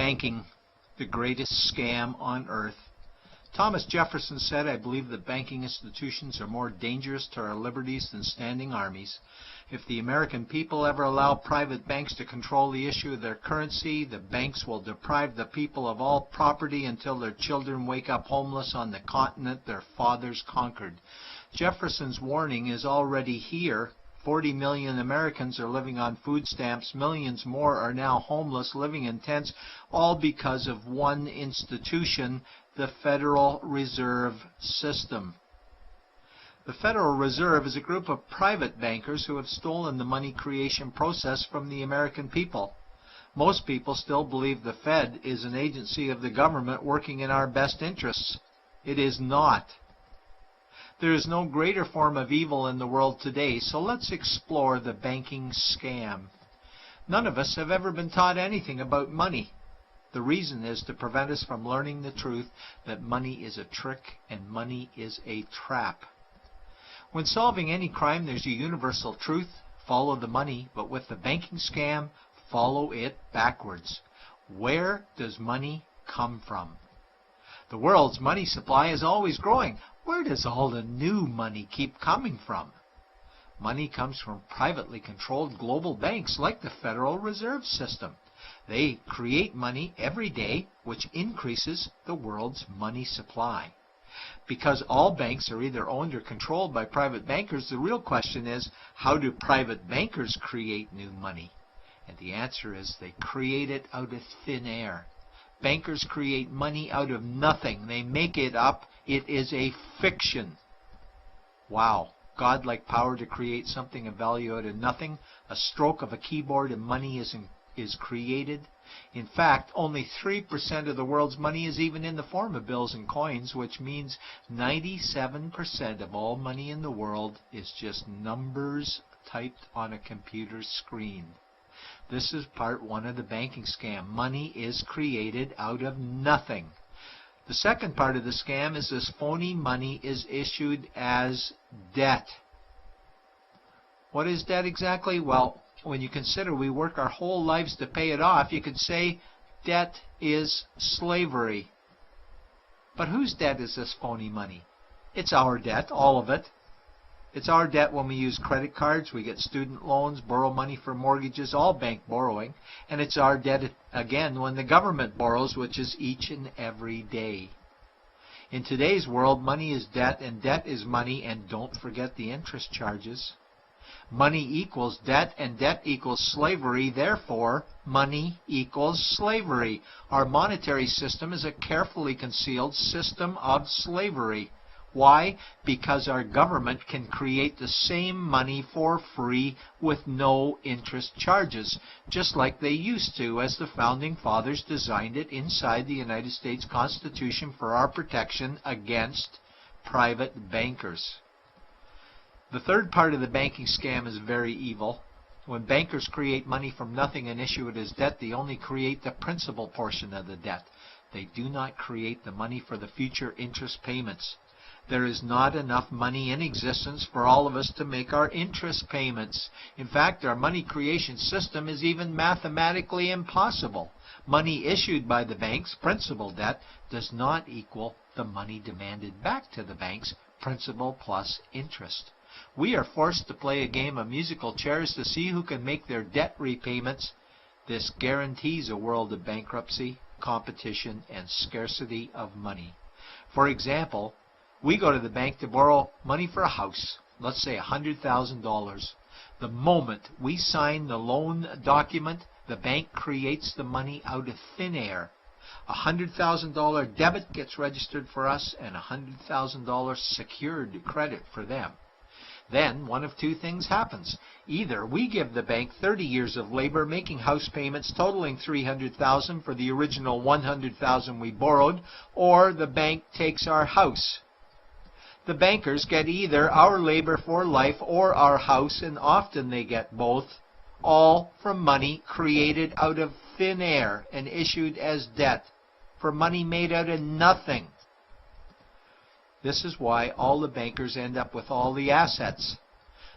Banking, the greatest scam on earth. Thomas Jefferson said, "I believe that banking institutions are more dangerous to our liberties than standing armies. If the American people ever allow private banks to control the issue of their currency, the banks will deprive the people of all property until their children wake up homeless on the continent their fathers conquered." Jefferson's warning is already here. 40 million Americans are living on food stamps. Millions more are now homeless, living in tents, all because of one institution, the Federal Reserve System. The Federal Reserve is a group of private bankers who have stolen the money creation process from the American people. Most people still believe the Fed is an agency of the government working in our best interests. It is not. There is no greater form of evil in the world today, so let's explore the banking scam. None of us have ever been taught anything about money. The reason is to prevent us from learning the truth that money is a trick and money is a trap. When solving any crime, there's a universal truth: follow the money, but with the banking scam, follow it backwards. Where does money come from? The world's money supply is always growing. Where does all the new money keep coming from? Money comes from privately controlled global banks like the Federal Reserve System. They create money every day, which increases the world's money supply. Because all banks are either owned or controlled by private bankers, the real question is, how do private bankers create new money? And the answer is they create it out of thin air. Bankers create money out of nothing. They make it up. It is a fiction. Wow. Godlike power to create something of value out of nothing. A stroke of a keyboard and money is created. In fact, only 3% of the world's money is even in the form of bills and coins, which means 97% of all money in the world is just numbers typed on a computer screen. This is part one of the banking scam. Money is created out of nothing. The second part of the scam is this phony money is issued as debt. What is debt exactly? Well, when you consider we work our whole lives to pay it off, you could say debt is slavery. But whose debt is this phony money? It's our debt, all of it. It's our debt when we use credit cards, we get student loans, borrow money for mortgages, all bank borrowing. And it's our debt again when the government borrows, which is each and every day. In today's world, money is debt and debt is money, and don't forget the interest charges. Money equals debt and debt equals slavery, therefore money equals slavery. Our monetary system is a carefully concealed system of slavery. Why? Because our government can create the same money for free with no interest charges, just like they used to, as the Founding Fathers designed it inside the United States Constitution for our protection against private bankers. The third part of the banking scam is very evil. When bankers create money from nothing and issue it as debt, they only create the principal portion of the debt. They do not create the money for the future interest payments. There is not enough money in existence for all of us to make our interest payments. In fact, our money creation system is even mathematically impossible. Money issued by the banks, principal debt, does not equal the money demanded back to the banks, principal plus interest. We are forced to play a game of musical chairs to see who can make their debt repayments. This guarantees a world of bankruptcy, competition, and scarcity of money. For example, we go to the bank to borrow money for a house, let's say $100,000. The moment we sign the loan document, the bank creates the money out of thin air. A $100,000 debit gets registered for us and a $100,000 secured credit for them. Then one of two things happens. Either we give the bank 30 years of labor making house payments totaling $300,000 for the original $100,000 we borrowed, or the bank takes our house. The bankers get either our labor for life or our house, and often they get both, all from money created out of thin air and issued as debt, for money made out of nothing. This is why all the bankers end up with all the assets.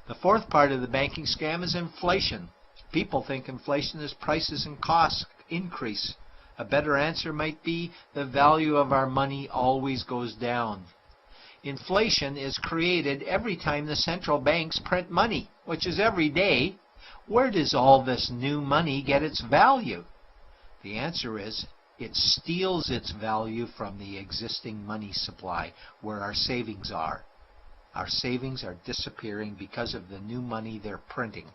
The fourth part of the banking scam is inflation. People think inflation is prices and costs increase. A better answer might be the value of our money always goes down. Inflation is created every time the central banks print money, which is every day. Where does all this new money get its value? The answer is it steals its value from the existing money supply, where our savings are. Our savings are disappearing because of the new money they're printing.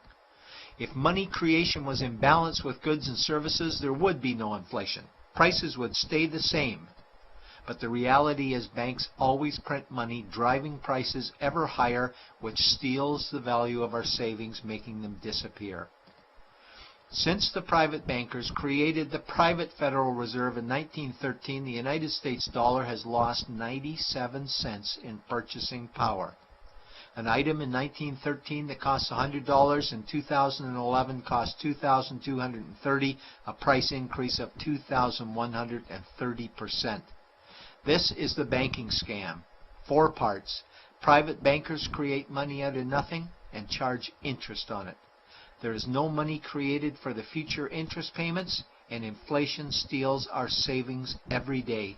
If money creation was in balance with goods and services, there would be no inflation. Prices would stay the same. But the reality is banks always print money, driving prices ever higher, which steals the value of our savings, making them disappear. Since the private bankers created the private Federal Reserve in 1913, the United States dollar has lost 97 cents in purchasing power. An item in 1913 that cost $100 in 2011 cost $2,230, a price increase of 2,130%. This is the banking scam. 4 parts. Private bankers create money out of nothing and charge interest on it. There is no money created for the future interest payments, and inflation steals our savings every day.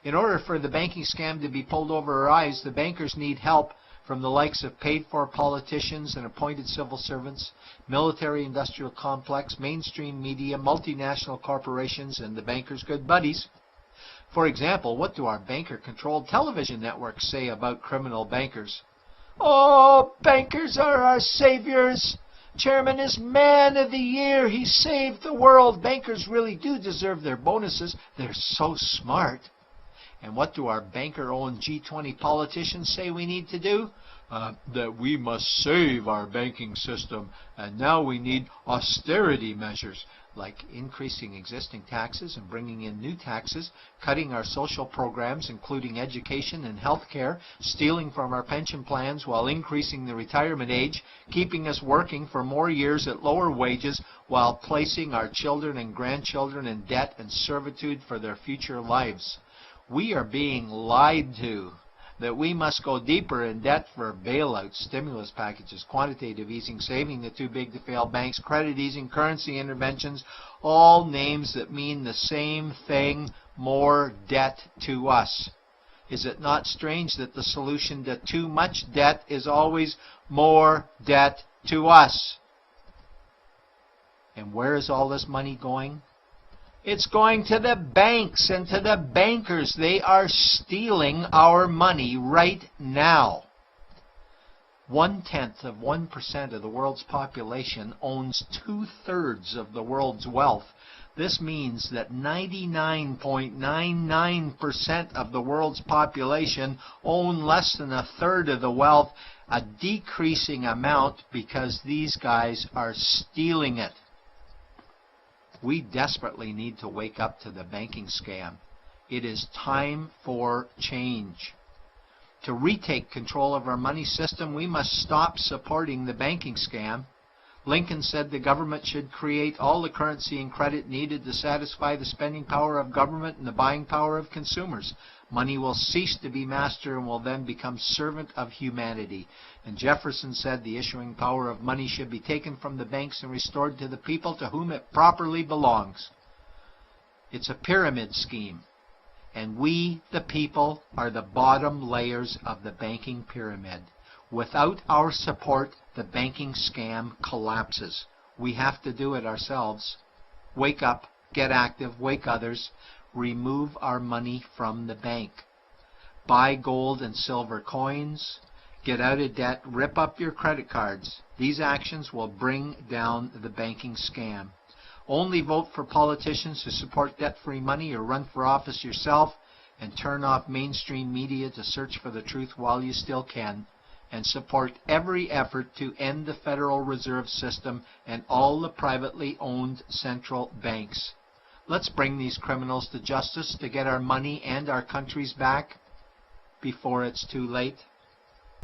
In order for the banking scam to be pulled over our eyes, the bankers need help from the likes of paid-for politicians and appointed civil servants, military-industrial complex, mainstream media, multinational corporations, and the bankers' good buddies. For example, what do our banker-controlled television networks say about criminal bankers? "Oh, bankers are our saviors. Chairman is man of the year. He saved the world. Bankers really do deserve their bonuses. They're so smart." And what do our banker-owned G20 politicians say we need to do? That we must save our banking system, and now we need austerity measures, like increasing existing taxes and bringing in new taxes, cutting our social programs, including education and health care, stealing from our pension plans while increasing the retirement age, keeping us working for more years at lower wages while placing our children and grandchildren in debt and servitude for their future lives. We are being lied to that we must go deeper in debt for bailouts, stimulus packages, quantitative easing, saving the too big to fail banks, credit easing, currency interventions, all names that mean the same thing, more debt to us. Is it not strange that the solution to too much debt is always more debt to us? And where is all this money going? It's going to the banks and to the bankers. They are stealing our money right now. 0.1% of the world's population owns 2/3 of the world's wealth. This means that 99.99% of the world's population own less than 1/3 of the wealth, a decreasing amount because these guys are stealing it. We desperately need to wake up to the banking scam. It is time for change. To retake control of our money system, we must stop supporting the banking scam. Lincoln said the government should create all the currency and credit needed to satisfy the spending power of government and the buying power of consumers. Money will cease to be master and will then become servant of humanity. And Jefferson said the issuing power of money should be taken from the banks and restored to the people to whom it properly belongs. It's a pyramid scheme. And we, the people, are the bottom layers of the banking pyramid. Without our support, the banking scam collapses. We have to do it ourselves. Wake up, get active, wake others. Remove our money from the bank. Buy gold and silver coins. Get out of debt. Rip up your credit cards. These actions will bring down the banking scam. Only vote for politicians who support debt-free money, or run for office yourself, and turn off mainstream media to search for the truth while you still can. And support every effort to end the Federal Reserve System and all the privately owned central banks. Let's bring these criminals to justice to get our money and our countries back before it's too late.